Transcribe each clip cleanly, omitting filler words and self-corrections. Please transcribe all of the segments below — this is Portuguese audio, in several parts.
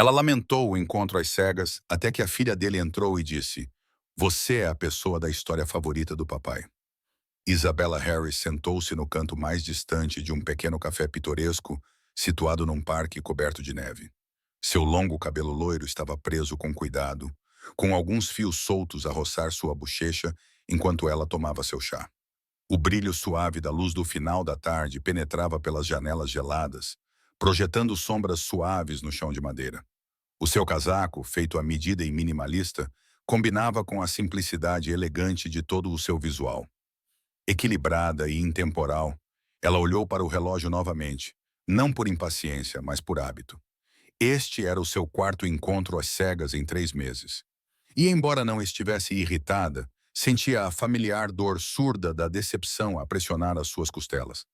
Ela lamentou o encontro às cegas até que a filha dele entrou e disse: "Você é a pessoa da história favorita do papai." Isabella Harris sentou-se no canto mais distante de um pequeno café pitoresco situado num parque coberto de neve. Seu longo cabelo loiro estava preso com cuidado, com alguns fios soltos a roçar sua bochecha enquanto ela tomava seu chá. O brilho suave da luz do final da tarde penetrava pelas janelas geladas, projetando sombras suaves no chão de madeira. O seu casaco, feito à medida e minimalista, combinava com a simplicidade elegante de todo o seu visual. Equilibrada e intemporal, ela olhou para o relógio novamente, não por impaciência, mas por hábito. Este era o seu quarto encontro às cegas em 3 meses. E embora não estivesse irritada, sentia a familiar dor surda da decepção a pressionar as suas costelas.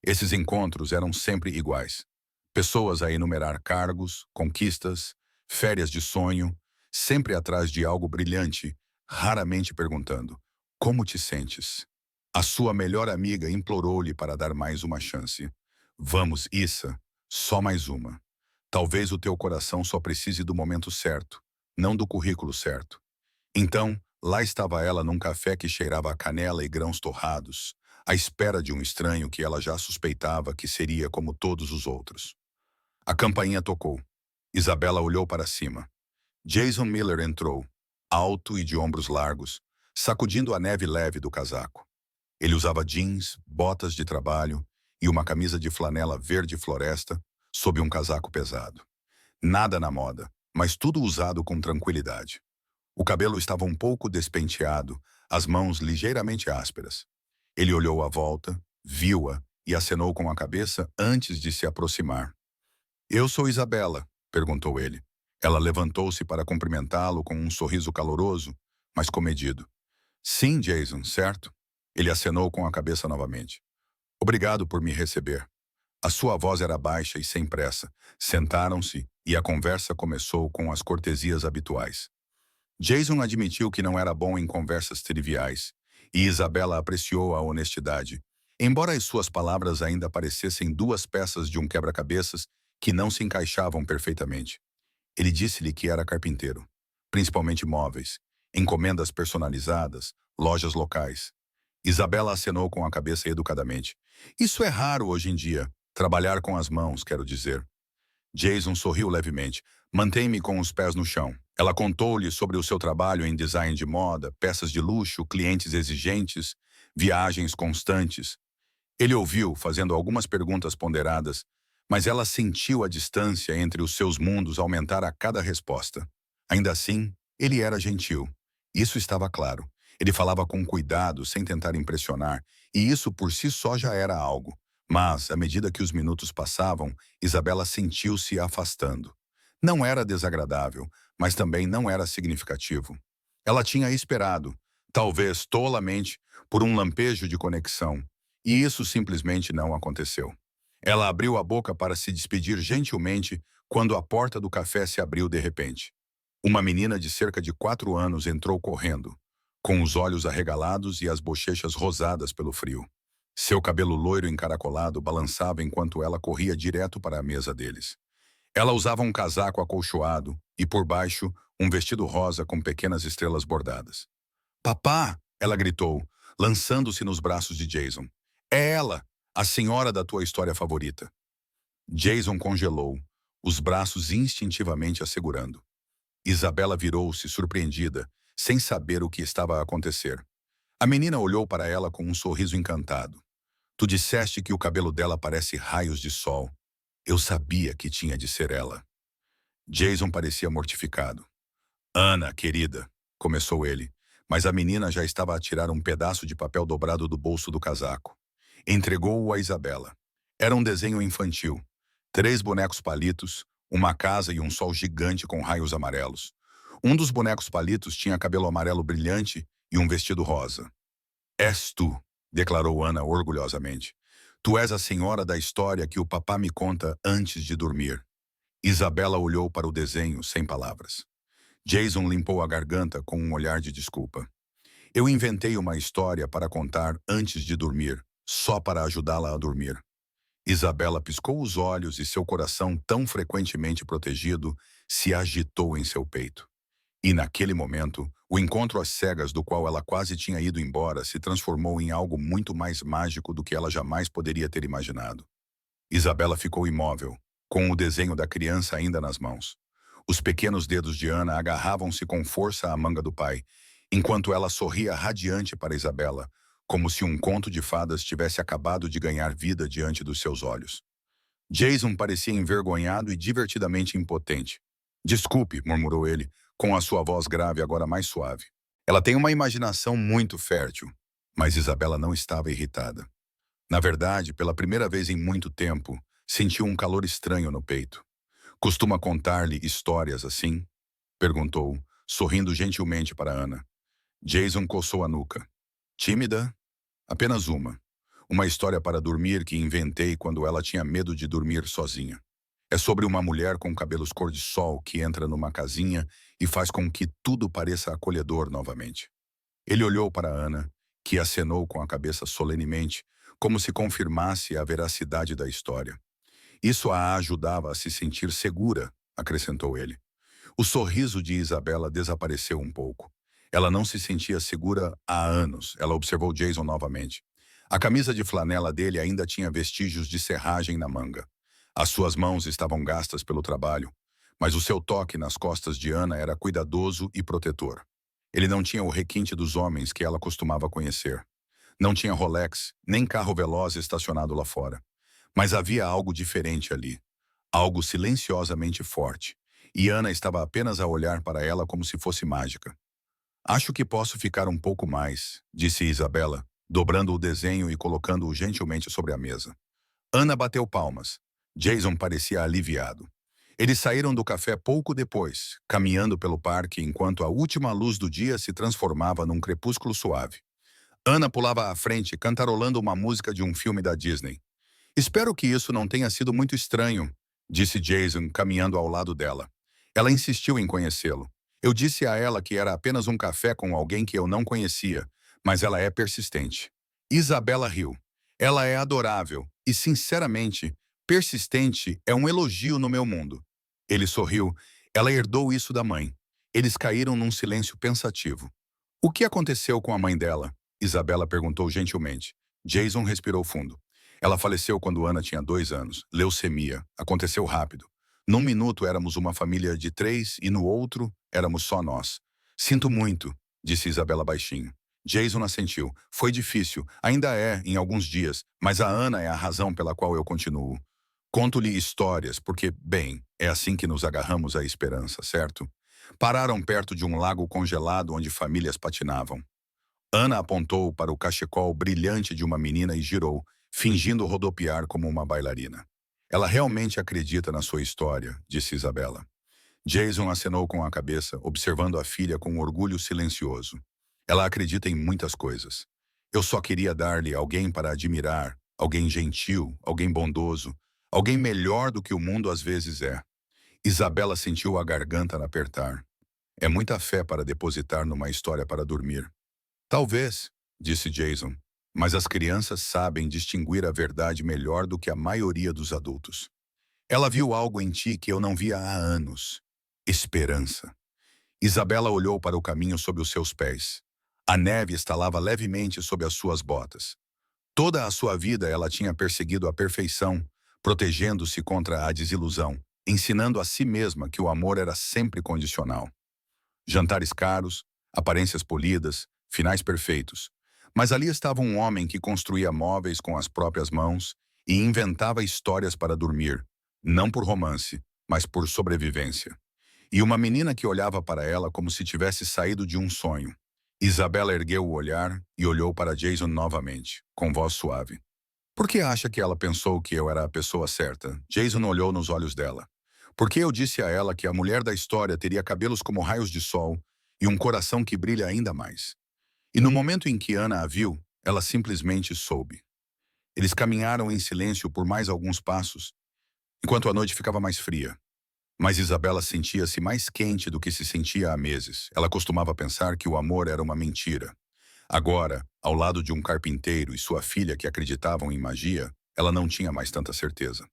Esses encontros eram sempre iguais. Pessoas a enumerar cargos, conquistas, férias de sonho, sempre atrás de algo brilhante, raramente perguntando: "Como te sentes?" A sua melhor amiga implorou-lhe para dar mais uma chance. "Vamos, Issa, só mais uma. Talvez o teu coração só precise do momento certo, não do currículo certo." Então, lá estava ela num café que cheirava a canela e grãos torrados, à espera de um estranho que ela já suspeitava que seria como todos os outros. A campainha tocou. Isabella olhou para cima. Jason Miller entrou, alto e de ombros largos, sacudindo a neve leve do casaco. Ele usava jeans, botas de trabalho e uma camisa de flanela verde floresta sob um casaco pesado. Nada na moda, mas tudo usado com tranquilidade. O cabelo estava um pouco despenteado, as mãos ligeiramente ásperas. Ele olhou à volta, viu-a e acenou com a cabeça antes de se aproximar. "Eu sou Isabella", perguntou ele. Ela levantou-se para cumprimentá-lo com um sorriso caloroso, mas comedido. "Sim, Jason, certo?" Ele acenou com a cabeça novamente. "Obrigado por me receber." A sua voz era baixa e sem pressa. Sentaram-se e a conversa começou com as cortesias habituais. Jason admitiu que não era bom em conversas triviais, e Isabella apreciou a honestidade, embora as suas palavras ainda parecessem duas peças de um quebra-cabeças que não se encaixavam perfeitamente. Ele disse-lhe que era carpinteiro, principalmente móveis, encomendas personalizadas, lojas locais. Isabella acenou com a cabeça educadamente. "Isso é raro hoje em dia. Trabalhar com as mãos, quero dizer." Jason sorriu levemente. "Mantém-me com os pés no chão." Ela contou-lhe sobre o seu trabalho em design de moda, peças de luxo, clientes exigentes, viagens constantes. Ele ouviu, fazendo algumas perguntas ponderadas, mas ela sentiu a distância entre os seus mundos aumentar a cada resposta. Ainda assim, ele era gentil. Isso estava claro. Ele falava com cuidado, sem tentar impressionar, e isso por si só já era algo. Mas, à medida que os minutos passavam, Isabella sentiu-se afastando. Não era desagradável, mas também não era significativo. Ela tinha esperado, talvez tolamente, por um lampejo de conexão, e isso simplesmente não aconteceu. Ela abriu a boca para se despedir gentilmente quando a porta do café se abriu de repente. Uma menina de cerca de 4 anos entrou correndo, com os olhos arregalados e as bochechas rosadas pelo frio. Seu cabelo loiro encaracolado balançava enquanto ela corria direto para a mesa deles. Ela usava um casaco acolchoado e, por baixo, um vestido rosa com pequenas estrelas bordadas. "Papá!" ela gritou, lançando-se nos braços de Jason. "É ela, a senhora da tua história favorita." Jason congelou, os braços instintivamente a segurando. Isabella virou-se, surpreendida, sem saber o que estava a acontecer. A menina olhou para ela com um sorriso encantado. "Tu disseste que o cabelo dela parece raios de sol. Eu sabia que tinha de ser ela." Jason parecia mortificado. "Ana, querida", começou ele, mas a menina já estava a tirar um pedaço de papel dobrado do bolso do casaco. Entregou-o a Isabella. Era um desenho infantil. 3 bonecos palitos, uma casa e um sol gigante com raios amarelos. Um dos bonecos palitos tinha cabelo amarelo brilhante e um vestido rosa. "És tu", declarou Ana orgulhosamente. "Tu és a senhora da história que o papá me conta antes de dormir." Isabella olhou para o desenho sem palavras. Jason limpou a garganta com um olhar de desculpa. "Eu inventei uma história para contar antes de dormir, só para ajudá-la a dormir." Isabela piscou os olhos e seu coração, tão frequentemente protegido, se agitou em seu peito. E naquele momento, o encontro às cegas do qual ela quase tinha ido embora se transformou em algo muito mais mágico do que ela jamais poderia ter imaginado. Isabela ficou imóvel, com o desenho da criança ainda nas mãos. Os pequenos dedos de Ana agarravam-se com força à manga do pai, enquanto ela sorria radiante para Isabela, como se um conto de fadas tivesse acabado de ganhar vida diante dos seus olhos. Jason parecia envergonhado e divertidamente impotente. Desculpe, murmurou ele, com a sua voz grave agora mais suave. Ela tem uma imaginação muito fértil. Mas Isabela não estava irritada. Na verdade, pela primeira vez em muito tempo, sentiu um calor estranho no peito. Costuma contar-lhe histórias assim? Perguntou, sorrindo gentilmente para Ana. Jason coçou a nuca. Tímida? Apenas uma. Uma história para dormir que inventei quando ela tinha medo de dormir sozinha. É sobre uma mulher com cabelos cor-de-sol que entra numa casinha e faz com que tudo pareça acolhedor novamente. Ele olhou para Ana, que acenou com a cabeça solenemente, como se confirmasse a veracidade da história. Isso a ajudava a se sentir segura, acrescentou ele. O sorriso de Isabela desapareceu um pouco. Ela não se sentia segura há anos, ela observou Jason novamente. A camisa de flanela dele ainda tinha vestígios de serragem na manga. As suas mãos estavam gastas pelo trabalho, mas o seu toque nas costas de Ana era cuidadoso e protetor. Ele não tinha o requinte dos homens que ela costumava conhecer. Não tinha Rolex, nem carro veloz estacionado lá fora. Mas havia algo diferente ali. Algo silenciosamente forte. E Ana estava apenas a olhar para ela como se fosse mágica. Acho que posso ficar um pouco mais, disse Isabela, dobrando o desenho e colocando-o gentilmente sobre a mesa. Ana bateu palmas. Jason parecia aliviado. Eles saíram do café pouco depois, caminhando pelo parque enquanto a última luz do dia se transformava num crepúsculo suave. Ana pulava à frente, cantarolando uma música de um filme da Disney. Espero que isso não tenha sido muito estranho, disse Jason, caminhando ao lado dela. Ela insistiu em conhecê-lo. Eu disse a ela que era apenas um café com alguém que eu não conhecia, mas ela é persistente. Isabela riu. Ela é adorável e, sinceramente, persistente é um elogio no meu mundo. Ele sorriu. Ela herdou isso da mãe. Eles caíram num silêncio pensativo. O que aconteceu com a mãe dela? Isabela perguntou gentilmente. Jason respirou fundo. Ela faleceu quando Ana tinha 2 anos. Leucemia. Aconteceu rápido. Num minuto éramos uma família de 3 e no outro éramos só nós. Sinto muito, disse Isabela baixinho. Jason assentiu. Foi difícil. Ainda é, em alguns dias. Mas a Ana é a razão pela qual eu continuo. Conto-lhe histórias, porque, bem, é assim que nos agarramos à esperança, certo? Pararam perto de um lago congelado onde famílias patinavam. Ana apontou para o cachecol brilhante de uma menina e girou, fingindo rodopiar como uma bailarina. Ela realmente acredita na sua história, disse Isabela. Jason acenou com a cabeça, observando a filha com um orgulho silencioso. Ela acredita em muitas coisas. Eu só queria dar-lhe alguém para admirar, alguém gentil, alguém bondoso, alguém melhor do que o mundo às vezes é. Isabela sentiu a garganta apertar. É muita fé para depositar numa história para dormir. Talvez, disse Jason, mas as crianças sabem distinguir a verdade melhor do que a maioria dos adultos. Ela viu algo em ti que eu não via há anos. Esperança. Isabela olhou para o caminho sob os seus pés. A neve estalava levemente sob as suas botas. Toda a sua vida ela tinha perseguido a perfeição, protegendo-se contra a desilusão, ensinando a si mesma que o amor era sempre condicional. Jantares caros, aparências polidas, finais perfeitos. Mas ali estava um homem que construía móveis com as próprias mãos e inventava histórias para dormir, não por romance, mas por sobrevivência. E uma menina que olhava para ela como se tivesse saído de um sonho. Isabela ergueu o olhar e olhou para Jason novamente, com voz suave. Por que acha que ela pensou que eu era a pessoa certa? Jason olhou nos olhos dela. Porque eu disse a ela que a mulher da história teria cabelos como raios de sol e um coração que brilha ainda mais. E no momento em que Ana a viu, ela simplesmente soube. Eles caminharam em silêncio por mais alguns passos, enquanto a noite ficava mais fria. Mas Isabela sentia-se mais quente do que se sentia há meses. Ela costumava pensar que o amor era uma mentira. Agora, ao lado de um carpinteiro e sua filha que acreditavam em magia, Ela não tinha mais tanta certeza.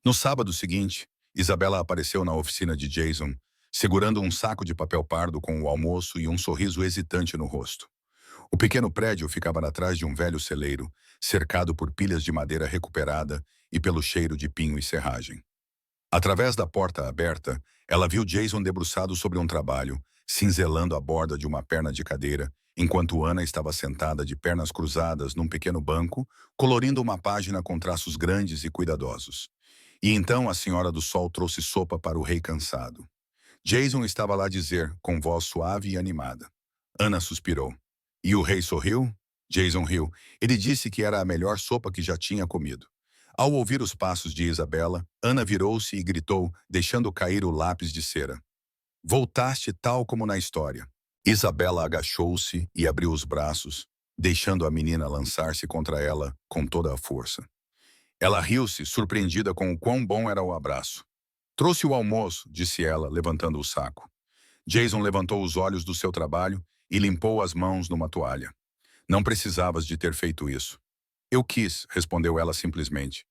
No sábado seguinte, Isabela apareceu na oficina de Jason, segurando um saco de papel pardo com o almoço e um sorriso hesitante no rosto. O pequeno prédio ficava atrás de um velho celeiro, cercado por pilhas de madeira recuperada e pelo cheiro de pinho e serragem. Através da porta aberta, ela viu Jason debruçado sobre um trabalho, cinzelando a borda de uma perna de cadeira, enquanto Ana estava sentada de pernas cruzadas num pequeno banco, colorindo uma página com traços grandes e cuidadosos. E então a Senhora do Sol trouxe sopa para o rei cansado. Jason estava lá a dizer, com voz suave e animada. Ana suspirou. E o rei sorriu? Jason riu. Ele disse que era a melhor sopa que já tinha comido. Ao ouvir os passos de Isabela, Ana virou-se e gritou, deixando cair o lápis de cera. Voltaste tal como na história. Isabela agachou-se e abriu os braços, deixando a menina lançar-se contra ela com toda a força. Ela riu-se, surpreendida com o quão bom era o abraço. Trouxe o almoço, disse ela, levantando o saco. Jason levantou os olhos do seu trabalho e limpou as mãos numa toalha. Não precisavas de ter feito isso. Eu quis, respondeu ela simplesmente.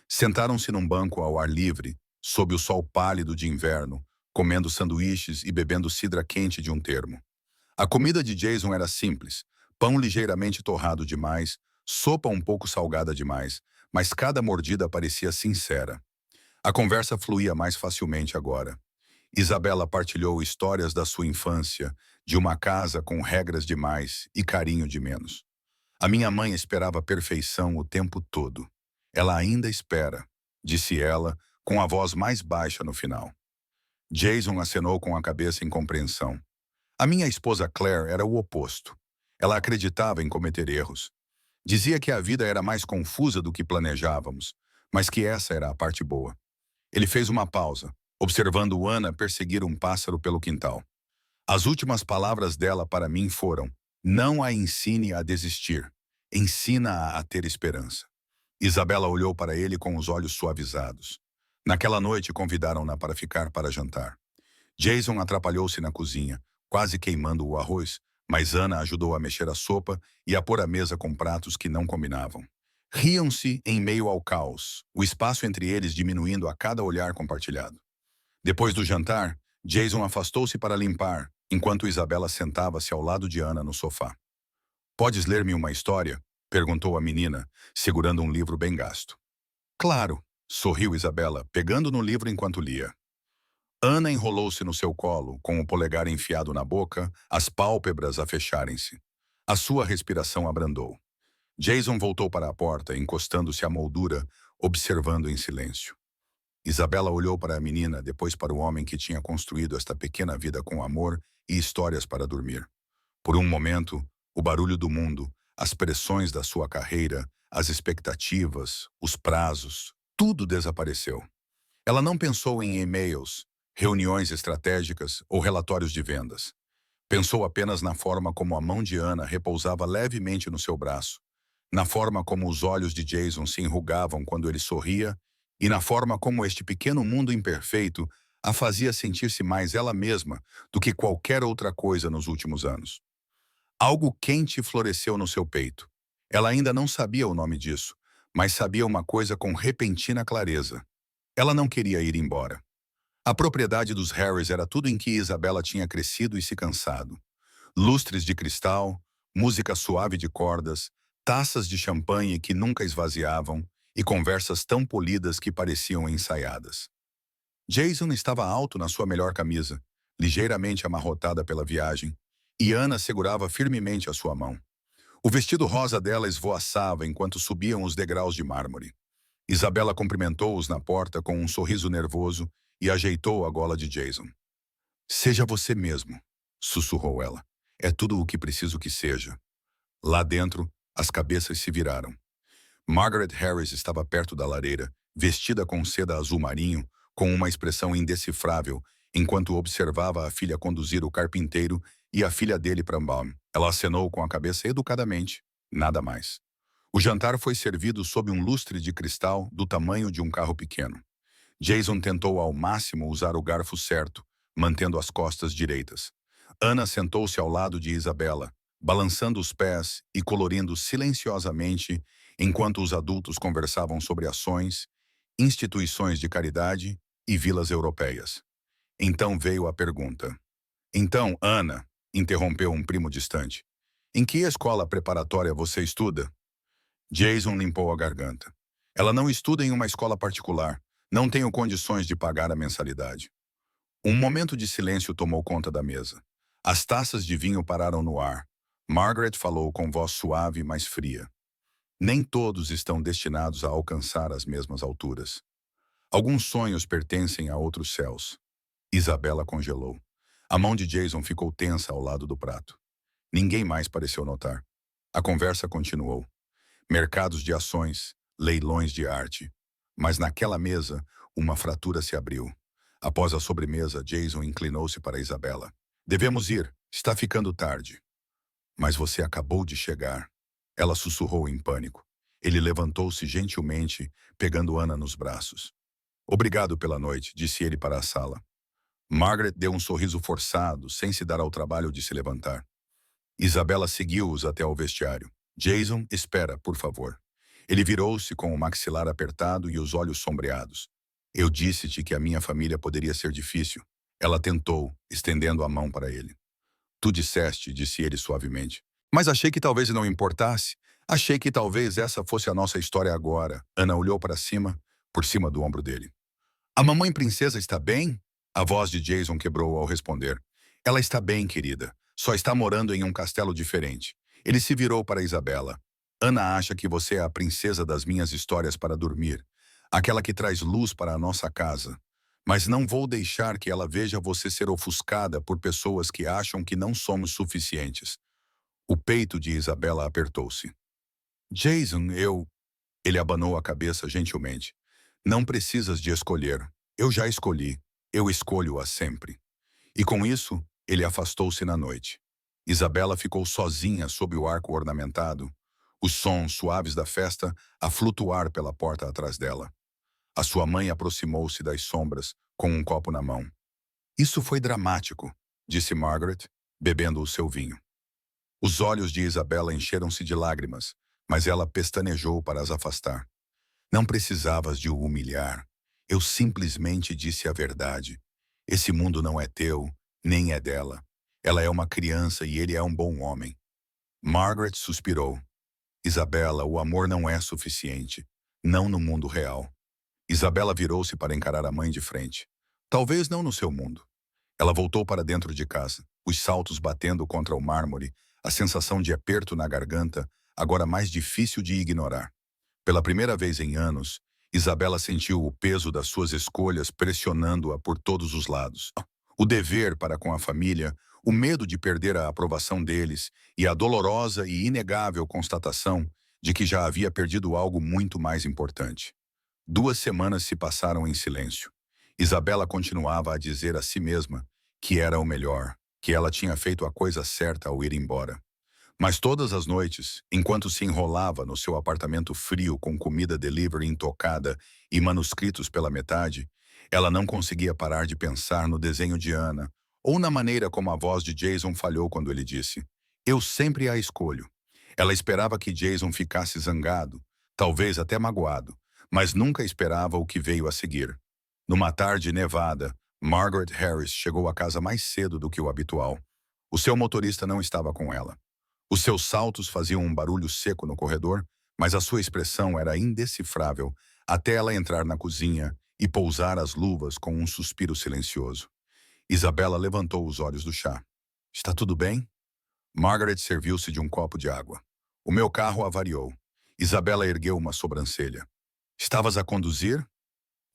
Sentaram-se num banco ao ar livre, sob o sol pálido de inverno, comendo sanduíches e bebendo cidra quente de um termo. A comida de Jason era simples, pão ligeiramente torrado demais, sopa um pouco salgada demais, mas cada mordida parecia sincera. A conversa fluía mais facilmente agora. Isabela partilhou histórias da sua infância, de uma casa com regras demais e carinho de menos. A minha mãe esperava perfeição o tempo todo. Ela ainda espera, disse ela, com a voz mais baixa no final. Jason acenou com a cabeça em compreensão. A minha esposa Claire era o oposto. Ela acreditava em cometer erros. Dizia que a vida era mais confusa do que planejávamos, mas que essa era a parte boa. Ele fez uma pausa, observando Ana perseguir um pássaro pelo quintal. As últimas palavras dela para mim foram: não a ensine a desistir, ensina-a a ter esperança. Isabela olhou para ele com os olhos suavizados. Naquela noite convidaram-na para ficar para jantar. Jason atrapalhou-se na cozinha, quase queimando o arroz, mas Ana ajudou a mexer a sopa e a pôr a mesa com pratos que não combinavam. Riam-se em meio ao caos, o espaço entre eles diminuindo a cada olhar compartilhado. Depois do jantar, Jason afastou-se para limpar, enquanto Isabela sentava-se ao lado de Ana no sofá. Podes ler-me uma história? Perguntou a menina, segurando um livro bem gasto. Claro, sorriu Isabela, pegando no livro enquanto lia. Ana enrolou-se no seu colo, com o polegar enfiado na boca, as pálpebras a fecharem-se. A sua respiração abrandou. Jason voltou para a porta, encostando-se à moldura, observando em silêncio. Isabela olhou para a menina, depois para o homem que tinha construído esta pequena vida com amor e histórias para dormir. Por um momento, o barulho do mundo, as pressões da sua carreira, as expectativas, os prazos, tudo desapareceu. Ela não pensou em e-mails, reuniões estratégicas ou relatórios de vendas. Pensou apenas na forma como a mão de Ana repousava levemente no seu braço, na forma como os olhos de Jason se enrugavam quando ele sorria e na forma como este pequeno mundo imperfeito a fazia sentir-se mais ela mesma do que qualquer outra coisa nos últimos anos. Algo quente floresceu no seu peito. Ela ainda não sabia o nome disso, mas sabia uma coisa com repentina clareza. Ela não queria ir embora. A propriedade dos Harris era tudo em que Isabela tinha crescido e se cansado. Lustres de cristal, música suave de cordas, taças de champanhe que nunca esvaziavam e conversas tão polidas que pareciam ensaiadas. Jason estava alto na sua melhor camisa, ligeiramente amarrotada pela viagem, e Ana segurava firmemente a sua mão. O vestido rosa dela esvoaçava enquanto subiam os degraus de mármore. Isabela cumprimentou-os na porta com um sorriso nervoso e ajeitou a gola de Jason. Seja você mesmo, sussurrou ela. É tudo o que preciso que seja. Lá dentro, as cabeças se viraram. Margaret Harris estava perto da lareira, vestida com seda azul marinho, com uma expressão indecifrável, enquanto observava a filha conduzir o carpinteiro e a filha dele para Baum. Ela acenou com a cabeça educadamente, nada mais. O jantar foi servido sob um lustre de cristal do tamanho de um carro pequeno. Jason tentou ao máximo usar o garfo certo, mantendo as costas direitas. Ana sentou-se ao lado de Isabela, balançando os pés e colorindo silenciosamente enquanto os adultos conversavam sobre ações, instituições de caridade e vilas europeias. Então veio a pergunta. Então, Ana, interrompeu um primo distante, em que escola preparatória você estuda? Jason limpou a garganta. Ela não estuda em uma escola particular. Não tenho condições de pagar a mensalidade. Um momento de silêncio tomou conta da mesa. As taças de vinho pararam no ar. Margaret falou com voz suave, mas fria. Nem todos estão destinados a alcançar as mesmas alturas. Alguns sonhos pertencem a outros céus. Isabela congelou. A mão de Jason ficou tensa ao lado do prato. Ninguém mais pareceu notar. A conversa continuou. Mercados de ações, leilões de arte. Mas naquela mesa, uma fratura se abriu. Após a sobremesa, Jason inclinou-se para Isabela. Devemos ir, está ficando tarde. Mas você acabou de chegar. Ela sussurrou em pânico. Ele levantou-se gentilmente, pegando Ana nos braços. Obrigado pela noite, disse ele para a sala. Margaret deu um sorriso forçado, sem se dar ao trabalho de se levantar. Isabela seguiu-os até o vestiário. Jason, espera, por favor. Ele virou-se com o maxilar apertado e os olhos sombreados. Eu disse-te que a minha família poderia ser difícil. Ela tentou, estendendo a mão para ele. Tu disseste, disse ele suavemente. Mas achei que talvez não importasse. Achei que talvez essa fosse a nossa história agora. Ana olhou para cima, por cima do ombro dele. A mamãe princesa está bem? A voz de Jason quebrou ao responder. Ela está bem, querida. Só está morando em um castelo diferente. Ele se virou para Isabela. Ana acha que você é a princesa das minhas histórias para dormir. Aquela que traz luz para a nossa casa. Mas não vou deixar que ela veja você ser ofuscada por pessoas que acham que não somos suficientes. O peito de Isabela apertou-se. Jason, eu... Ele abanou a cabeça gentilmente. Não precisas de escolher. Eu já escolhi. Eu escolho-a sempre. E com isso, ele afastou-se na noite. Isabela ficou sozinha sob o arco ornamentado, os sons suaves da festa a flutuar pela porta atrás dela. A sua mãe aproximou-se das sombras, com um copo na mão. Isso foi dramático, disse Margaret, bebendo o seu vinho. Os olhos de Isabela encheram-se de lágrimas, mas ela pestanejou para as afastar. Não precisavas de o humilhar. Eu simplesmente disse a verdade. Esse mundo não é teu, nem é dela. Ela é uma criança e ele é um bom homem. Margaret suspirou. Isabela, o amor não é suficiente. Não no mundo real. Isabela virou-se para encarar a mãe de frente. Talvez não no seu mundo. Ela voltou para dentro de casa, os saltos batendo contra o mármore, a sensação de aperto na garganta, agora mais difícil de ignorar. Pela primeira vez em anos, Isabela sentiu o peso das suas escolhas pressionando-a por todos os lados. O dever para com a família, o medo de perder a aprovação deles e a dolorosa e inegável constatação de que já havia perdido algo muito mais importante. 2 semanas se passaram em silêncio. Isabela continuava a dizer a si mesma que era o melhor, que ela tinha feito a coisa certa ao ir embora. Mas todas as noites, enquanto se enrolava no seu apartamento frio com comida delivery intocada e manuscritos pela metade, ela não conseguia parar de pensar no desenho de Ana, ou na maneira como a voz de Jason falhou quando ele disse: "Eu sempre a escolho." Ela esperava que Jason ficasse zangado, talvez até magoado, mas nunca esperava o que veio a seguir. Numa tarde nevada, Margaret Harris chegou à casa mais cedo do que o habitual. O seu motorista não estava com ela. Os seus saltos faziam um barulho seco no corredor, mas a sua expressão era indecifrável até ela entrar na cozinha e pousar as luvas com um suspiro silencioso. Isabela levantou os olhos do chá. Está tudo bem? Margaret serviu-se de um copo de água. O meu carro avariou. Isabela ergueu uma sobrancelha. Estavas a conduzir?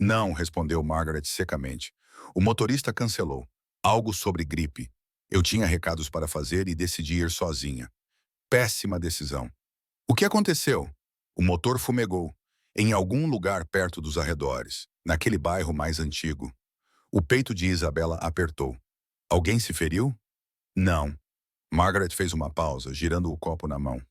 Não, respondeu Margaret secamente. O motorista cancelou. Algo sobre gripe. Eu tinha recados para fazer e decidi ir sozinha. Péssima decisão. O que aconteceu? O motor fumegou, em algum lugar perto dos arredores, naquele bairro mais antigo. O peito de Isabela apertou. Alguém se feriu? Não. Margaret fez uma pausa, girando o copo na mão.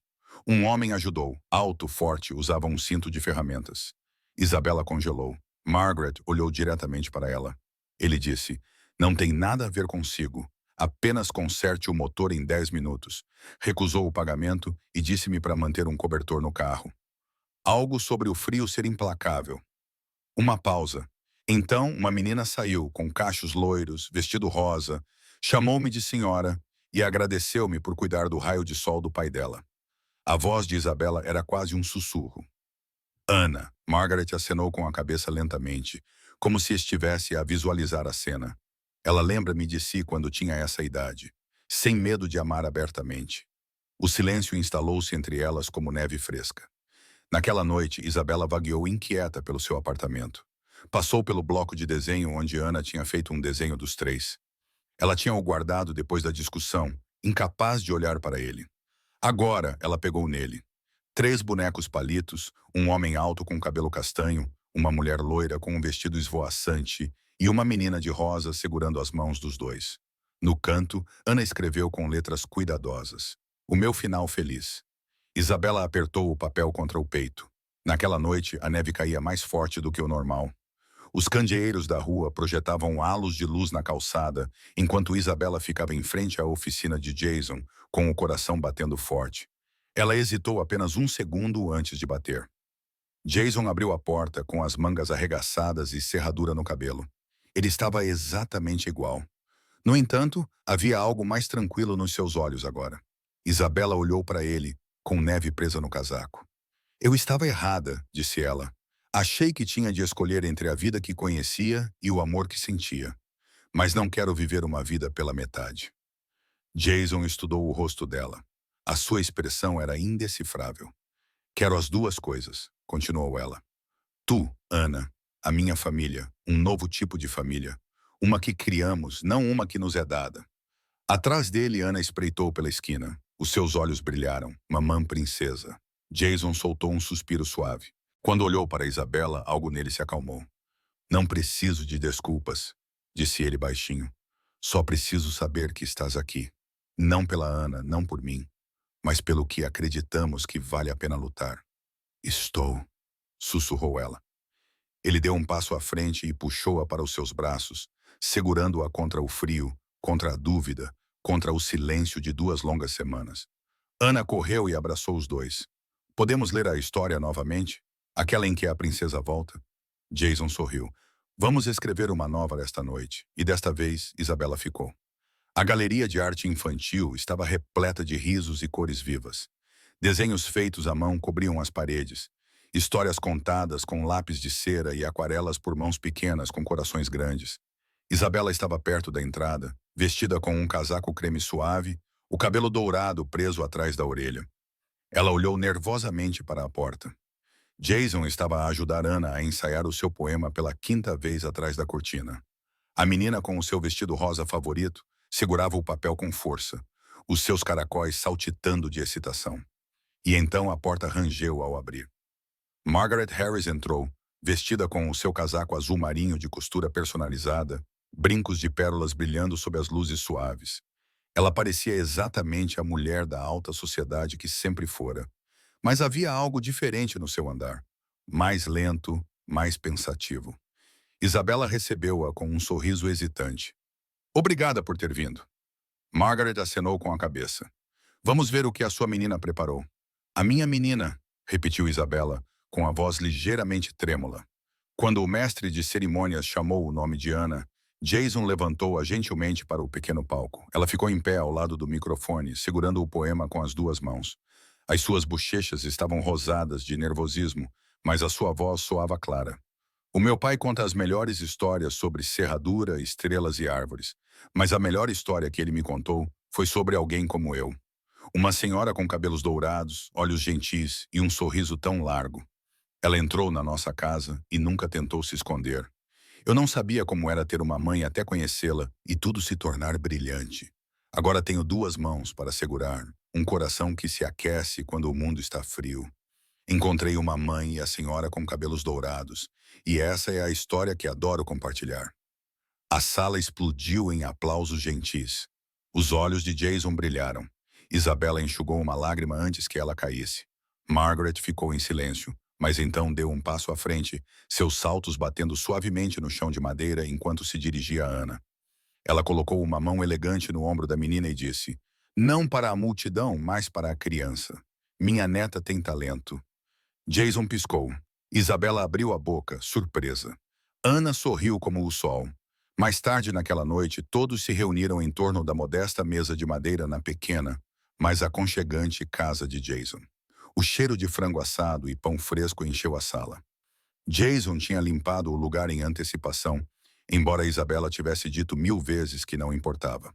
Um homem ajudou, alto, forte, usava um cinto de ferramentas. Isabela congelou. Margaret olhou diretamente para ela. Ele disse: "Não tem nada a ver consigo. Apenas conserte o motor em 10 minutos. Recusou o pagamento e disse-me para manter um cobertor no carro. Algo sobre o frio ser implacável. Uma pausa. Então, uma menina saiu, com cachos loiros, vestido rosa, chamou-me de senhora e agradeceu-me por cuidar do raio de sol do pai dela. A voz de Isabela era quase um sussurro. Ana. Margaret acenou com a cabeça lentamente, como se estivesse a visualizar a cena. Ela lembra-me de si quando tinha essa idade, sem medo de amar abertamente. O silêncio instalou-se entre elas como neve fresca. Naquela noite, Isabela vagueou inquieta pelo seu apartamento. Passou pelo bloco de desenho onde Ana tinha feito um desenho dos três. Ela tinha o guardado depois da discussão, incapaz de olhar para ele. Agora, ela pegou nele. Três bonecos palitos, um homem alto com cabelo castanho, uma mulher loira com um vestido esvoaçante e uma menina de rosa segurando as mãos dos dois. No canto, Ana escreveu com letras cuidadosas: "O meu final feliz." Isabela apertou o papel contra o peito. Naquela noite, a neve caía mais forte do que o normal. Os candeeiros da rua projetavam halos de luz na calçada, enquanto Isabela ficava em frente à oficina de Jason, com o coração batendo forte. Ela hesitou apenas um segundo antes de bater. Jason abriu a porta com as mangas arregaçadas e serradura no cabelo. Ele estava exatamente igual. No entanto, havia algo mais tranquilo nos seus olhos agora. Isabela olhou para ele, com neve presa no casaco. "Eu estava errada", disse ela. "Achei que tinha de escolher entre a vida que conhecia e o amor que sentia. Mas não quero viver uma vida pela metade." Jason estudou o rosto dela. A sua expressão era indecifrável. "Quero as duas coisas", continuou ela. "Tu, Ana, a minha família, um novo tipo de família. Uma que criamos, não uma que nos é dada." Atrás dele, Ana espreitou pela esquina. Os seus olhos brilharam. Mamã princesa. Jason soltou um suspiro suave. Quando olhou para Isabela, algo nele se acalmou. "Não preciso de desculpas", disse ele baixinho. "Só preciso saber que estás aqui. Não pela Ana, não por mim, mas pelo que acreditamos que vale a pena lutar." "Estou", sussurrou ela. Ele deu um passo à frente e puxou-a para os seus braços, segurando-a contra o frio, contra a dúvida, contra o silêncio de 2 longas semanas. Ana correu e abraçou os dois. "Podemos ler a história novamente? Aquela em que a princesa volta?" Jason sorriu. "Vamos escrever uma nova esta noite." E desta vez, Isabela ficou. A galeria de arte infantil estava repleta de risos e cores vivas. Desenhos feitos à mão cobriam as paredes. Histórias contadas com lápis de cera e aquarelas por mãos pequenas com corações grandes. Isabela estava perto da entrada, vestida com um casaco creme suave, o cabelo dourado preso atrás da orelha. Ela olhou nervosamente para a porta. Jason estava a ajudar Ana a ensaiar o seu poema pela 5ª vez atrás da cortina. A menina com o seu vestido rosa favorito segurava o papel com força, os seus caracóis saltitando de excitação. E então a porta rangeu ao abrir. Margaret Harris entrou, vestida com o seu casaco azul marinho de costura personalizada, brincos de pérolas brilhando sob as luzes suaves. Ela parecia exatamente a mulher da alta sociedade que sempre fora. Mas havia algo diferente no seu andar. Mais lento, mais pensativo. Isabela recebeu-a com um sorriso hesitante. "Obrigada por ter vindo." Margaret acenou com a cabeça. "Vamos ver o que a sua menina preparou." "A minha menina", repetiu Isabela, com a voz ligeiramente trêmula. Quando o mestre de cerimônias chamou o nome de Ana, Jason levantou-a gentilmente para o pequeno palco. Ela ficou em pé ao lado do microfone, segurando o poema com as 2 mãos. As suas bochechas estavam rosadas de nervosismo, mas a sua voz soava clara. "O meu pai conta as melhores histórias sobre serradura, estrelas e árvores, mas a melhor história que ele me contou foi sobre alguém como eu. Uma senhora com cabelos dourados, olhos gentis e um sorriso tão largo. Ela entrou na nossa casa e nunca tentou se esconder. Eu não sabia como era ter uma mãe até conhecê-la e tudo se tornar brilhante. Agora tenho 2 mãos para segurar, um coração que se aquece quando o mundo está frio. Encontrei uma mãe e a senhora com cabelos dourados, e essa é a história que adoro compartilhar." A sala explodiu em aplausos gentis. Os olhos de Jason brilharam. Isabela enxugou uma lágrima antes que ela caísse. Margaret ficou em silêncio, mas então deu um passo à frente, seus saltos batendo suavemente no chão de madeira enquanto se dirigia a Ana. Ela colocou uma mão elegante no ombro da menina e disse: "Não para a multidão, mas para a criança. Minha neta tem talento." Jason piscou. Isabela abriu a boca, surpresa. Ana sorriu como o sol. Mais tarde naquela noite, todos se reuniram em torno da modesta mesa de madeira na pequena, mas aconchegante casa de Jason. O cheiro de frango assado e pão fresco encheu a sala. Jason tinha limpado o lugar em antecipação, embora Isabela tivesse dito 1000 vezes que não importava.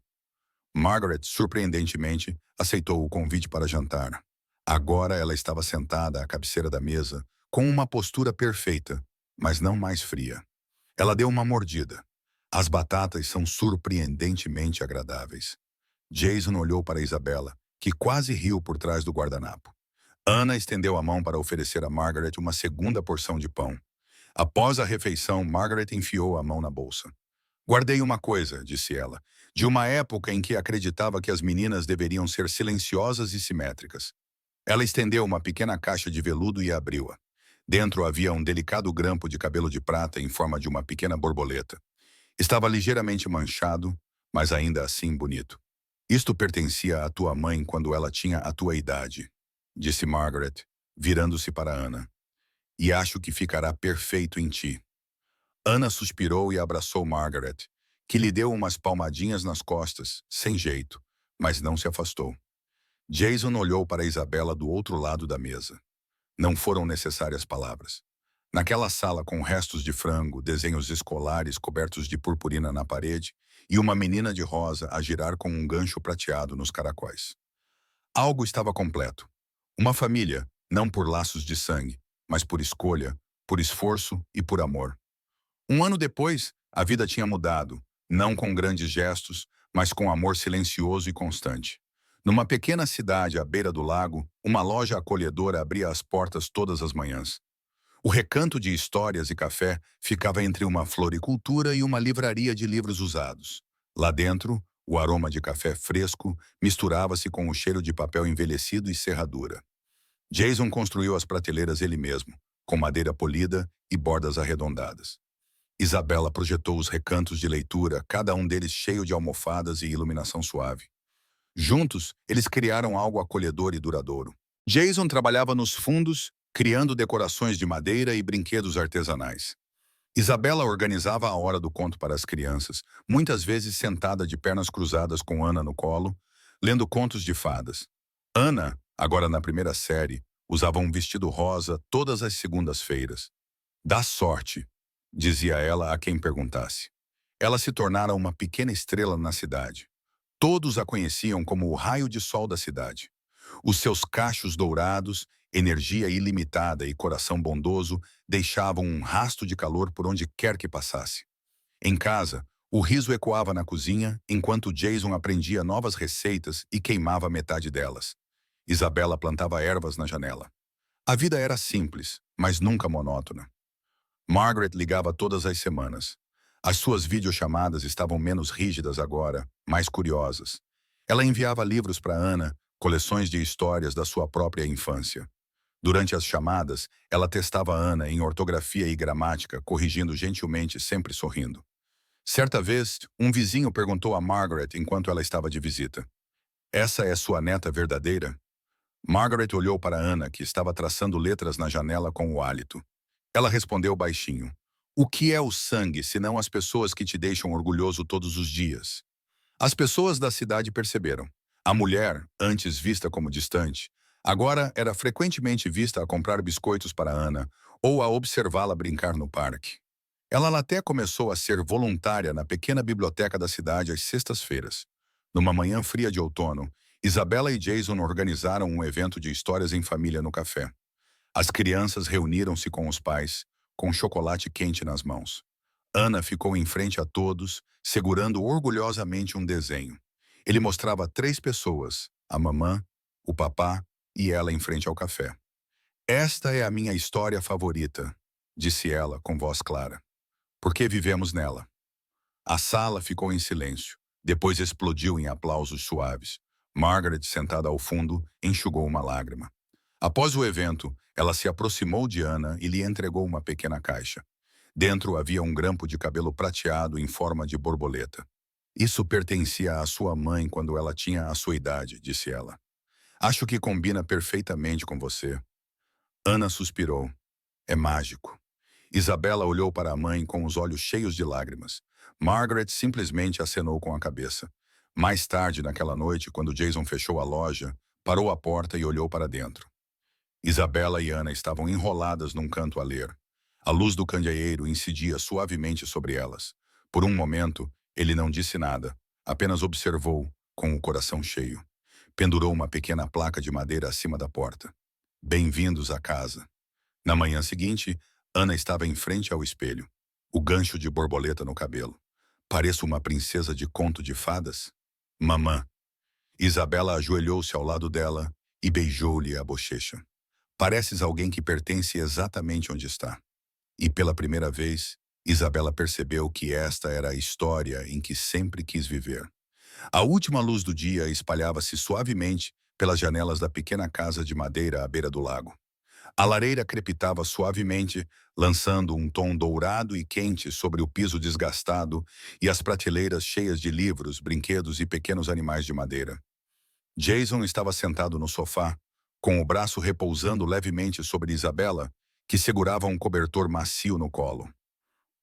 Margaret, surpreendentemente, aceitou o convite para jantar. Agora ela estava sentada à cabeceira da mesa, com uma postura perfeita, mas não mais fria. Ela deu uma mordida. As batatas são surpreendentemente agradáveis. Jason olhou para Isabela, que quase riu por trás do guardanapo. Ana estendeu a mão para oferecer a Margaret uma segunda porção de pão. Após a refeição, Margaret enfiou a mão na bolsa. Guardei uma coisa, disse ela, de uma época em que acreditava que as meninas deveriam ser silenciosas e simétricas. Ela estendeu uma pequena caixa de veludo e abriu-a. Dentro havia um delicado grampo de cabelo de prata em forma de uma pequena borboleta. Estava ligeiramente manchado, mas ainda assim bonito. Isto pertencia à tua mãe quando ela tinha a tua idade, disse Margaret, virando-se para Ana. E acho que ficará perfeito em ti. Ana suspirou e abraçou Margaret, que lhe deu umas palmadinhas nas costas, sem jeito, mas não se afastou. Jason olhou para Isabela do outro lado da mesa. Não foram necessárias palavras. Naquela sala com restos de frango, desenhos escolares cobertos de purpurina na parede e uma menina de rosa a girar com um gancho prateado nos caracóis. Algo estava completo. Uma família, não por laços de sangue, mas por escolha, por esforço e por amor. Um ano depois, a vida tinha mudado, não com grandes gestos, mas com amor silencioso e constante. Numa pequena cidade à beira do lago, uma loja acolhedora abria as portas todas as manhãs. O recanto de histórias e café ficava entre uma floricultura e uma livraria de livros usados. Lá dentro, o aroma de café fresco misturava-se com o cheiro de papel envelhecido e serradura. Jason construiu as prateleiras ele mesmo, com madeira polida e bordas arredondadas. Isabela projetou os recantos de leitura, cada um deles cheio de almofadas e iluminação suave. Juntos, eles criaram algo acolhedor e duradouro. Jason trabalhava nos fundos, criando decorações de madeira e brinquedos artesanais. Isabela organizava a hora do conto para as crianças, muitas vezes sentada de pernas cruzadas com Ana no colo, lendo contos de fadas. Ana, agora na primeira série, usava um vestido rosa todas as segundas-feiras. Dá sorte, dizia ela a quem perguntasse. Ela se tornara uma pequena estrela na cidade. Todos a conheciam como o raio de sol da cidade. Os seus cachos dourados, energia ilimitada e coração bondoso deixavam um rasto de calor por onde quer que passasse. Em casa, o riso ecoava na cozinha enquanto Jason aprendia novas receitas e queimava metade delas. Isabela plantava ervas na janela. A vida era simples, mas nunca monótona. Margaret ligava todas as semanas. As suas videochamadas estavam menos rígidas agora, mais curiosas. Ela enviava livros para Ana, coleções de histórias da sua própria infância. Durante as chamadas, ela testava Ana em ortografia e gramática, corrigindo gentilmente, sempre sorrindo. Certa vez, um vizinho perguntou a Margaret enquanto ela estava de visita: "Essa é sua neta verdadeira?" Margaret olhou para Ana, que estava traçando letras na janela com o hálito. Ela respondeu baixinho: "O que é o sangue, senão as pessoas que te deixam orgulhoso todos os dias?" As pessoas da cidade perceberam. A mulher, antes vista como distante, agora era frequentemente vista a comprar biscoitos para Ana ou a observá-la brincar no parque. Ela até começou a ser voluntária na pequena biblioteca da cidade às sextas-feiras. Numa manhã fria de outono, Isabela e Jason organizaram um evento de histórias em família no café. As crianças reuniram-se com os pais, com chocolate quente nas mãos. Ana ficou em frente a todos, segurando orgulhosamente um desenho. Ele mostrava 3 pessoas, a mamã, o papá e ela em frente ao café. "Esta é a minha história favorita", disse ela com voz clara. "Porque vivemos nela." A sala ficou em silêncio. Depois explodiu em aplausos suaves. Margaret, sentada ao fundo, enxugou uma lágrima. Após o evento, ela se aproximou de Ana e lhe entregou uma pequena caixa. Dentro havia um grampo de cabelo prateado em forma de borboleta. "Isso pertencia à sua mãe quando ela tinha a sua idade", disse ela. "Acho que combina perfeitamente com você." Ana suspirou. É mágico. Isabela olhou para a mãe com os olhos cheios de lágrimas. Margaret simplesmente acenou com a cabeça. Mais tarde, naquela noite, quando Jason fechou a loja, parou à porta e olhou para dentro. Isabela e Ana estavam enroladas num canto a ler. A luz do candeeiro incidia suavemente sobre elas. Por um momento, ele não disse nada, apenas observou, com o coração cheio. Pendurou uma pequena placa de madeira acima da porta. Bem-vindos à casa. Na manhã seguinte, Ana estava em frente ao espelho, o gancho de borboleta no cabelo. Pareço uma princesa de conto de fadas? Mamã. Isabela ajoelhou-se ao lado dela e beijou-lhe a bochecha. Pareces alguém que pertence exatamente onde está. E pela primeira vez, Isabela percebeu que esta era a história em que sempre quis viver. A última luz do dia espalhava-se suavemente pelas janelas da pequena casa de madeira à beira do lago. A lareira crepitava suavemente, lançando um tom dourado e quente sobre o piso desgastado e as prateleiras cheias de livros, brinquedos e pequenos animais de madeira. Jason estava sentado no sofá, com o braço repousando levemente sobre Isabela, que segurava um cobertor macio no colo.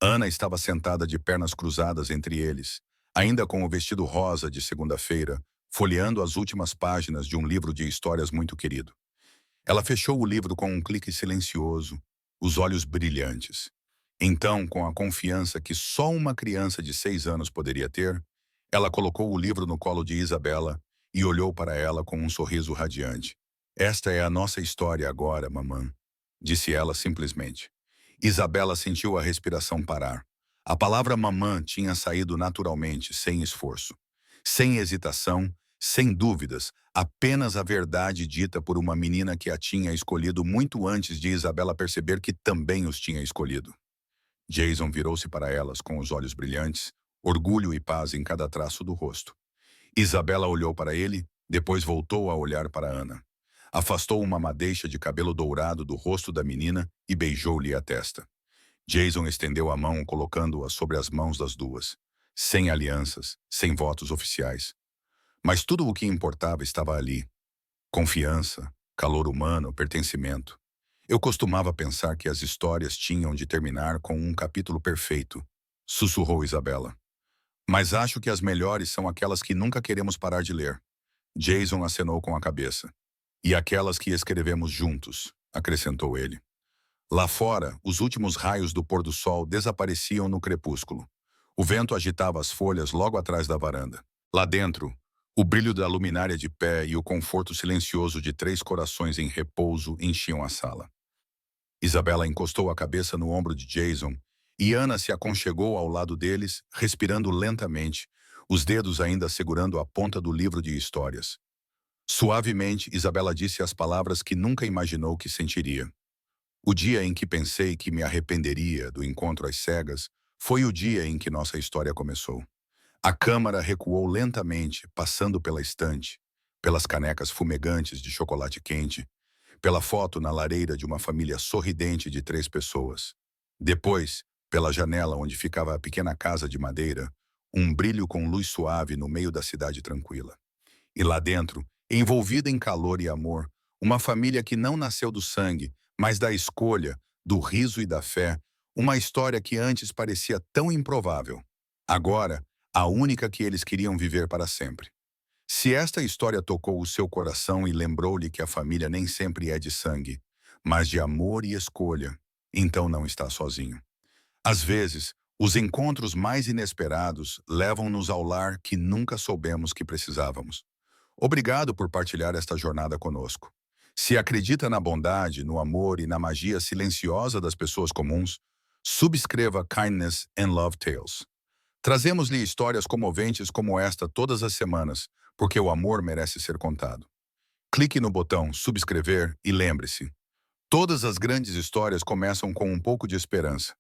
Ana estava sentada de pernas cruzadas entre eles, ainda com o vestido rosa de segunda-feira, folheando as últimas páginas de um livro de histórias muito querido. Ela fechou o livro com um clique silencioso, os olhos brilhantes. Então, com a confiança que só uma criança de 6 anos poderia ter, ela colocou o livro no colo de Isabela e olhou para ela com um sorriso radiante. Esta é a nossa história agora, mamã, disse ela simplesmente. Isabela sentiu a respiração parar. A palavra mamã tinha saído naturalmente, sem esforço. Sem hesitação, sem dúvidas, apenas a verdade dita por uma menina que a tinha escolhido muito antes de Isabela perceber que também os tinha escolhido. Jason virou-se para elas com os olhos brilhantes, orgulho e paz em cada traço do rosto. Isabela olhou para ele, depois voltou a olhar para Ana. Afastou uma madeixa de cabelo dourado do rosto da menina e beijou-lhe a testa. Jason estendeu a mão colocando-a sobre as mãos das duas. Sem alianças, sem votos oficiais. Mas tudo o que importava estava ali. Confiança, calor humano, pertencimento. Eu costumava pensar que as histórias tinham de terminar com um capítulo perfeito, sussurrou Isabela. Mas acho que as melhores são aquelas que nunca queremos parar de ler. Jason acenou com a cabeça. E aquelas que escrevemos juntos, acrescentou ele. Lá fora, os últimos raios do pôr do sol desapareciam no crepúsculo. O vento agitava as folhas logo atrás da varanda. Lá dentro, o brilho da luminária de pé e o conforto silencioso de 3 corações em repouso enchiam a sala. Isabela encostou a cabeça no ombro de Jason e Ana se aconchegou ao lado deles, respirando lentamente, os dedos ainda segurando a ponta do livro de histórias. Suavemente, Isabela disse as palavras que nunca imaginou que sentiria. O dia em que pensei que me arrependeria do encontro às cegas foi o dia em que nossa história começou. A câmara recuou lentamente, passando pela estante, pelas canecas fumegantes de chocolate quente, pela foto na lareira de uma família sorridente de 3 pessoas. Depois, pela janela onde ficava a pequena casa de madeira, um brilho com luz suave no meio da cidade tranquila. E lá dentro, envolvida em calor e amor, uma família que não nasceu do sangue, mas da escolha, do riso e da fé, uma história que antes parecia tão improvável. Agora, a única que eles queriam viver para sempre. Se esta história tocou o seu coração e lembrou-lhe que a família nem sempre é de sangue, mas de amor e escolha, então não está sozinho. Às vezes, os encontros mais inesperados levam-nos ao lar que nunca soubemos que precisávamos. Obrigado por partilhar esta jornada conosco. Se acredita na bondade, no amor e na magia silenciosa das pessoas comuns, subscreva Kindness and Love Tales. Trazemos-lhe histórias comoventes como esta todas as semanas, porque o amor merece ser contado. Clique no botão subscrever e lembre-se, todas as grandes histórias começam com um pouco de esperança.